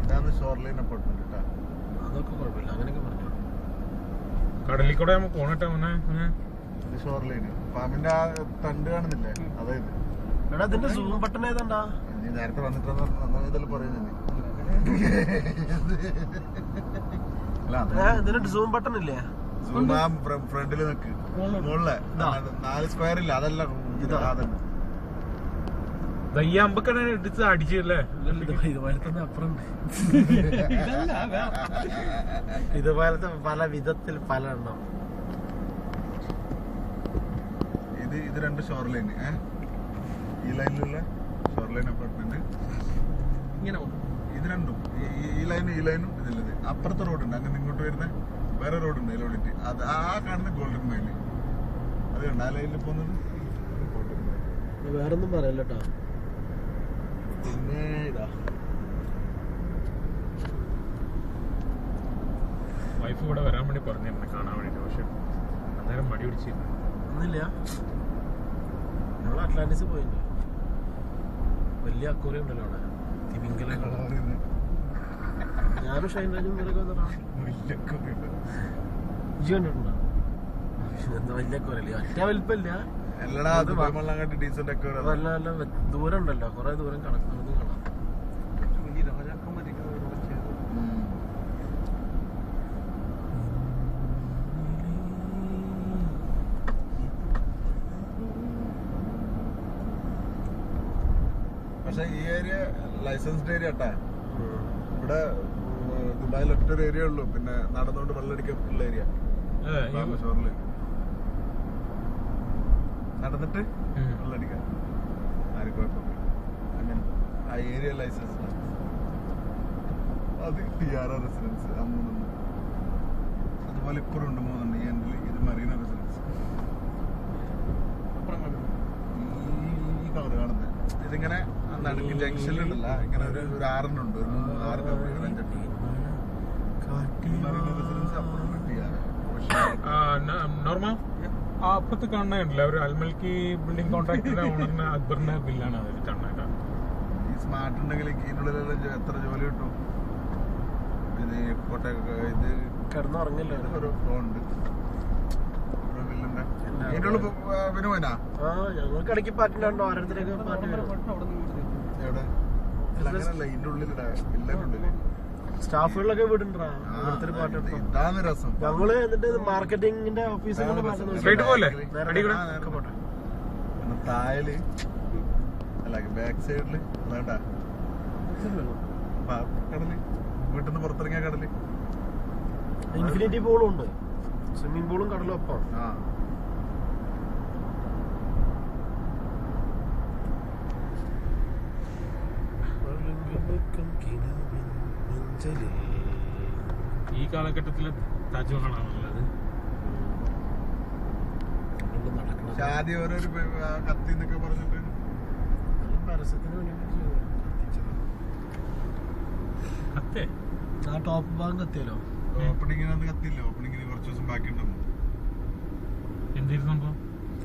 ഇതാണ് shoreline apartment കേട്ടാ. അതൊക്കെ കുഴപ്പമില്ല, അങ്ങനെയൊക്കെ പറഞ്ഞു. കടലിൽ കൂടെ നമുക്ക് പോണട്ടെ മോനെ. ഇത് ഷോർലൈൻ ഫാമിന്റെ ആ തണ്ട് കാണുന്നില്ലേ, അതായത്. എടാ ഇതിന്റെ സൂം ബട്ടൺ ഏതാണ്ടാ? നീ നേരത്തെ വന്നിട്ടെല്ലാം പറയുന്നത്. ഇതിന്റെ സൂം ബട്ടൺ ഇല്ലേ? ഫ്രണ്ടില് നിക്ക് മുകളിലെ 4 സ്ക്വയർ ഇല്ല, അതല്ല അതന്നെ. ഈ അമ്പക്കട ഇടിച്ച് അടിച്ചല്ലേ. ഇതുപോലത്തെ അപ്പുറം ഇതുപോലത്തെ പല വിധത്തിൽ പല എണ്ണം. ഇത് 2 ഷോർലൈൻ, ഈ ലൈനിലുള്ള ഷോർലൈൻ അപ്പാർട്ട്മെന്റ്. ഇത് രണ്ടും ഈ ലൈനും ഇതില്ലത്. അപ്പുറത്തെ റോഡുണ്ട്, അങ്ങനെ ഇങ്ങോട്ട് വരുന്ന വേറെ റോഡുണ്ട് അതിലോട്ട്. അത് ആ കാണുന്ന ഗോൾഡൻ മൈല്, അത് കണ്ട ആ ലൈനിൽ പോകുന്നത് ഗോൾഡൻ മൈൽ. വേറൊന്നും പറയല്ലോ. പിന്നെ ഇതാ വൈഫ് ഇവിടെ വരാൻ വേണ്ടി പറഞ്ഞിരുന്നു കാണാൻ വേണ്ടിട്ട്, പക്ഷെ അന്നേരം മടി പിടിച്ചിരുന്നു. ഒന്നുമില്ല, നമ്മള് അറ്റ്ലാന്റിസ് പോയിട്ടുണ്ട്. വലിയ അക്കൂറിയം ഉണ്ടല്ലോ അവിടെ, തിമിംഗലൊക്കെ. ഞാനും ഷൈൻരാജും എന്താ വലിയ അക്കൂറല്ലേ, ഒറ്റ വലിപ്പമില്ല. നല്ല നല്ല ദൂരം ഉണ്ടല്ലോ, കൊറേ ദൂരം കണക്കുന്നത് കാണാം. പക്ഷെ ഈ ഏരിയ ലൈസൻസ്ഡ് ഏരിയ കേട്ടാ. ഇവിടെ ദുബായിൽ ഒറ്റൊരു ഏരിയ ഉള്ളൂ, പിന്നെ നടന്നുകൊണ്ട് വെള്ളടിക്കുള്ള ഏരിയ. ഷോറില് നടന്നിട്ട് വെള്ളടിക്കാൻ ആരും കുഴപ്പമില്ല. അങ്ങനെ ആ ഏരിയ ലൈസൻസ് അത് TRR റെസിഡൻസ്, ആ 3. അതുപോലെ ഇപ്പുറം ഉണ്ട് 3. ഈ എൻഡിൽ ഇത് മറീന റെസിഡൻസ്. ഈ കളർ കാണുന്നത് ഇതിങ്ങനെ നടുക്ക് ജംഗ്ഷനിലുണ്ടല്ല, ഇങ്ങനെ ഒരു 6 ഒരു 3 6 നോർമ അപ്പുറത്ത് കാണുന്നുണ്ടല്ല, ഒരു അൽമൽക്കി ബിൽഡിംഗ് കോൺട്രാക്ടറുടെ ഓണറിന് അക്ബറിന്റെ ബില്ലാണ് അതിൽ കാണുന്നത്. ഈ സ്മാർട്ട് ഉണ്ടെങ്കിൽ ഇതിനുള്ളിലെല്ലാം എത്ര ജോലി കിട്ടും. ഇത് കോട്ടയൊക്കെ ഇത് കിടന്നുറങ്ങില്ല, ഒരു ഉണ്ട് വിനുവനാ. ഞങ്ങൾക്ക് ഇടയ്ക്ക് പാറ്റുണ്ടോ, ഓരോരുത്തരൊക്കെ പാട്ട്. എവിടെ അങ്ങനല്ല, ഇതിന്റെ ഉള്ളിലിടാ എല്ലാവരുടെ ഉള്ളില് സ്റ്റാഫുകളൊക്കെ വിടുണ്ടാ പാട്ട്. ഇതാണ് രസം. ഞങ്ങള് എന്നിട്ട് മാർക്കറ്റിംഗിന്റെ ഓഫീസിൽ തായല് അല്ല ബാക്ക് സൈഡില് വേണ്ട കടല്, വീട്ടിൽ നിന്ന് പുറത്തിറങ്ങിയ കടല്. ഇൻഫിനിറ്റി പൂളും ഉണ്ട്, സ്വിമ്മിംഗ് പൂളും കടലും ഒപ്പം. ഈ കാലഘട്ടത്തില് താജ്മഹലാണുള്ളത്. ആദ്യം ഓരോരു കത്തി എന്നൊക്കെ പറഞ്ഞിട്ട് പരസ്യത്തിന് വേണ്ടി ആ ടോപ്പ് ഭാഗം കത്തിയല്ലോ. ഓപ്പണിങ്ങിനൊന്നും കത്തിയില്ല, ഓപ്പണിങ്ങിന് കുറച്ച് ദിവസം ബാക്കി ഉണ്ടെന്ന്. എന്തിരുന്നു സംഭവം?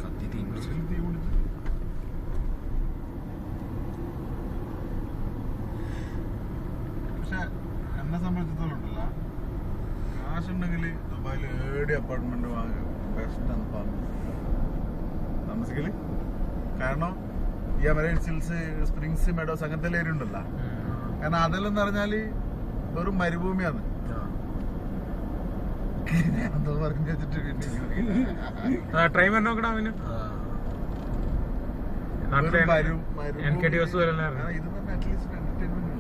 കത്തി തീ പിടിച്ചു. പക്ഷെ എന്നെ സംബന്ധിച്ചിടത്തോളം ഉണ്ടല്ല, കാശുണ്ടെങ്കിൽ ദുബായിൽ ഏടി അപ്പാർട്ട്മെന്റ് വാങ്ങുക ബെസ്റ്റാണ് താമസിക്കല്. കാരണം ഈ അമരൈൻ ഹിൽസ്, സ്പ്രിങ്സ്, മെഡോസ് അങ്ങനത്തെ ഏരിയ ഉണ്ടല്ലോ. കാരണം അതെല്ലാം എന്ന് പറഞ്ഞാല് വെറും മരുഭൂമിയാണ്. എന്തോ പറഞ്ഞു വെച്ചിട്ട്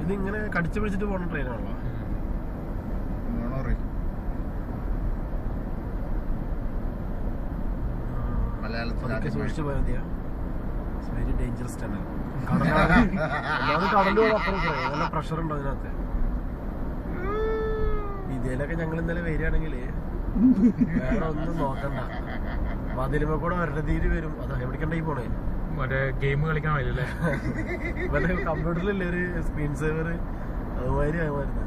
ഇതിങ്ങനെ കടിച്ചു പിടിച്ചിട്ട് പോണ ട്രെയിനാണല്ലോ. മലയാളത്തിൽ സൂക്ഷിച്ചു പോയാൽ മതിയാ. Very dangerous tunnel. കടലും അപ്പുറം നല്ല പ്രഷർ ഉണ്ടോ അതിനകത്ത്. ഇതിലൊക്കെ ഞങ്ങൾ ഇന്നലെ വരികയാണെങ്കിൽ വേറെ ഒന്നും നോക്കണ്ട, മതിലുമ കൂടെ വരണ്ടീര് വരും. അതാ എവിടേക്കണ്ടേ പോണേ, മറ്റേ ഗെയിം കളിക്കാൻ പറ്റില്ലേ മറ്റേ കമ്പ്യൂട്ടറിലല്ലേ ഒരു സ്ക്രീൻ സേവർ, അതുമാതിരി ആകുമായിരുന്നു.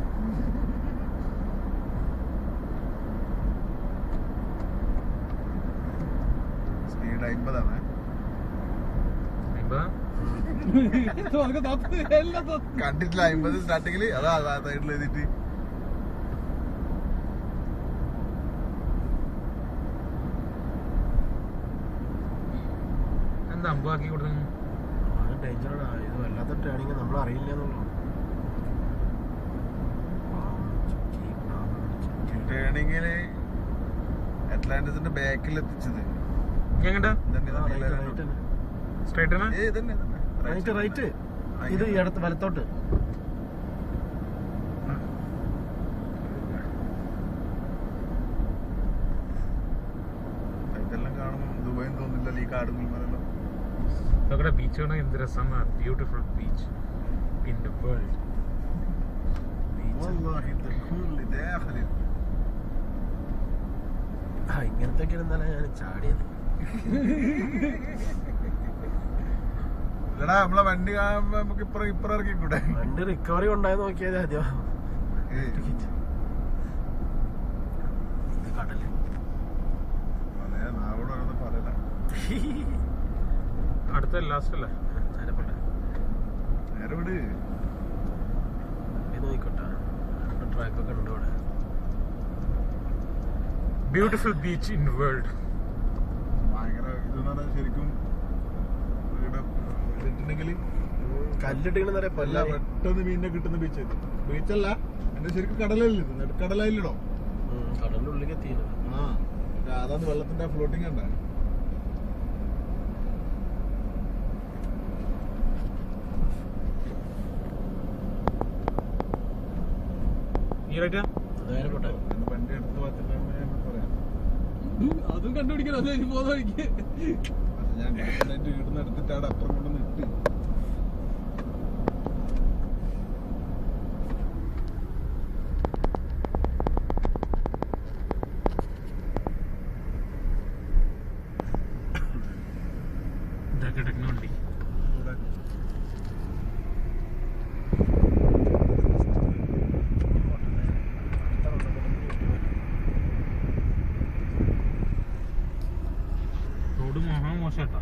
സ്പീഡ് 50 ആണ്. കണ്ടിട്ടില്ല 50 സ്റ്റാർട്ടിങ്ങില് അതാ സൈഡിൽ എഴുതിട്ട് എന്താ അമ്പാക്കി കൊടുത്തു ഡേഞ്ചറാണ്. ഇത് വല്ലാത്ത ട്രേണിങ് നമ്മൾ അറിയില്ല എന്നുള്ളൂ. ട്രെയിനിങ്ങില് അറ്റ്ലാന്റിസിന്റെ ബാക്കിൽ എത്തിച്ചത് എങ്ങട്ടാ സ്ട്രൈറ്റ് റൈറ്റ് റൈറ്റ് ഇത് ഇടത്ത് വലത്തോട്ട്. ഇതെല്ലാം കാണുമ്പോൾ ദുബായി തോന്നില്ല ഈ കാടും മലല്ലോ. ഇവിടെ ബീച്ച് കാണാൻ എന്ത് രസമാണ്. Beautiful beach in the world. ഇങ്ങനത്തെ ഇന്നലെ ഞാൻ ചാടിയത്. നമ്മളെ വണ്ടി കാണുമ്പോ നമുക്ക് ഇപ്പുറം ഇറക്കിക്കൂടെ? വണ്ടി റിക്കവറി ഉണ്ടായി നോക്കിയത് ആദ്യം. കടല് പറയല. അടുത്ത ലാസ്റ്റ് അല്ലേ നേരെ വിട് നോക്കട്ടെ. ട്രാക്കൊക്കെ ഉണ്ട് ഇവിടെ. Beautiful beach in world. ഭയങ്കര ഇതെന്ന് പറഞ്ഞാൽ ശരിക്കും കല്ലിട്ടിങ്ങനെ പെട്ടെന്ന് മീനിനെ കിട്ടുന്ന ബീച്ച്. ബീച്ചല്ല, എന്റെ ശരിക്കും കടലല്ലേ ഇത്? നെടുക്കടലായില്ലടോ. കടലിന്റെ ഉള്ളിലേക്ക് എത്തിയില്ല. അതാണ് വെള്ളത്തിന്റെ ഫ്ലോട്ടിങ് കണ്ട. വണ്ടി എടുത്ത് പറയാം. അതും കണ്ടുപിടിക്കണം. അത് പോകുന്ന വഴിക്ക് ഞാൻ വീടിന് എടുത്തിട്ട് അവിടെ അപ്പുറം കൊണ്ട് നിട്ട് ടെക്നോളജി റോഡ് മഹാമോശാട്ടാ.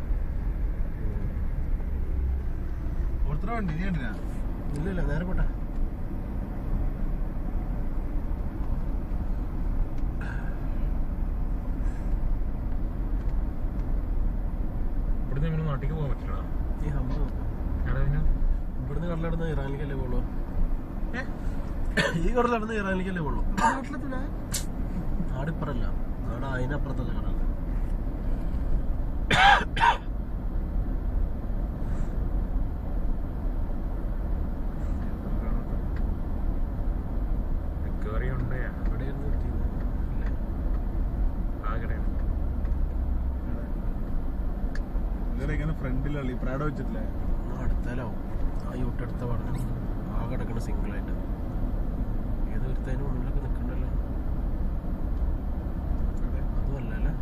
ഓർത്ര വണ്ടി നീ കണ്ടിനാ? ഇല്ലല്ല, നേരെ പോട്ടെ. ഇവിടുന്ന് നമ്മൾ നാട്ടിലേക്ക് പോകാൻ പറ്റില്ല. ഈ ഹമ്പ് ഇവിടുന്ന് കടലടന്ന് ഇറാനിലേക്കല്ലേ പോളൂ. ഈ കടലടന്ന് ഇറാനിലേക്കല്ലേ പോളൂ. നാടിപ്പുറല്ല, നാട് അതിനപ്പുറത്തല്ല കടൽ. ഫ്രണ്ടിലുള്ള പ്രാഡോ വെച്ചിട്ടില്ലേ? അടുത്താലാവും. ആ യൂട്ടെടുത്ത പറഞ്ഞു ആ കിടക്കണ സിംഗിളായിട്ട്. ഏത് ഒരുത്തതിന് മുന്നിലൊക്കെ നിൽക്കണ്ടല്ലോ. അതുമല്ല അല്ലേ?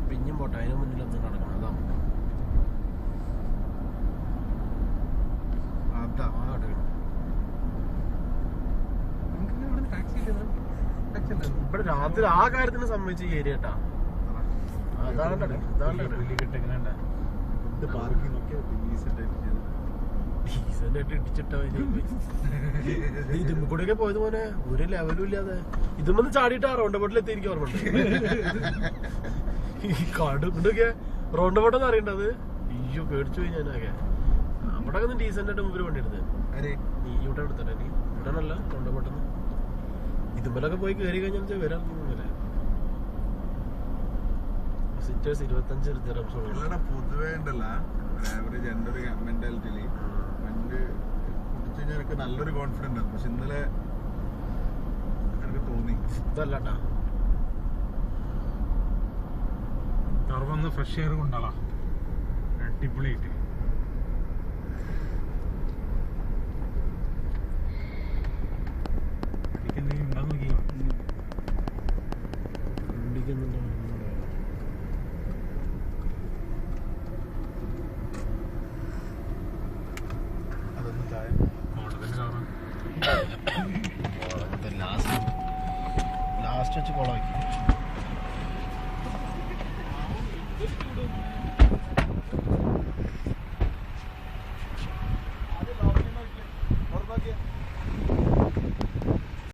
പിഞ്ഞും പോട്ടെ, അതിന് മുന്നിലൊന്നും കിടക്കണം. അതാ ആ കിടക്കണം. ഇവിടെ രാത്രി ആ കാര്യത്തിന് സംബന്ധിച്ച് ഏരിയ കേട്ടാ. ഇതുമ്മൂടെയൊക്കെ പോയത് പോലെ ഒരു ലെവലും ഇല്ലാതെ ഇതുമ്മന്ന് ചാടിയിട്ട് ആ റൗണ്ട് ബോട്ടിൽ എത്തി. എനിക്ക് ഓർമ്മ ഈ കാടുകൊണ്ടൊക്കെ റൗണ്ട് ബോട്ടെന്ന് അറിയണ്ടത്. അയ്യോ പേടിച്ചു പോയി ഞാനൊക്കെ. അവിടെ ഒന്ന് ഡീസന്റ് ആയിട്ട് മുമ്പിൽ വണ്ടി എടുത്ത് നീ ഇവിടെ എടുത്തട്ടെ. നീ ഇവിടെയാണല്ല റൗണ്ട് ബോട്ടെന്ന്. ഇതുമ്മലൊക്കെ പോയി കയറി കഴിഞ്ഞാൽ വരാൻ തോന്നുന്നില്ല. 25 പൊതുവേ ഉണ്ടല്ല ആവറേജ് എന്റെ ഒരു മെന്റാലിറ്റിയില് വണ്ടി കുടിച്ചു കഴിഞ്ഞാൽ എനിക്ക് നല്ലൊരു കോൺഫിഡൻസ് ആണ്. പക്ഷെ ഇന്നലെ എനിക്ക് തോന്നി ഇതല്ലാട്ടാ. വന്ന് ഫ്രഷ് എയർ കൊണ്ടാളാ അടിപൊളിയായിട്ട്. എനിക്കെന്തെങ്കിലും ഉണ്ടാ നോക്കിയോ? ലാസ്റ്റ് വെച്ച് കൊളാക്കി.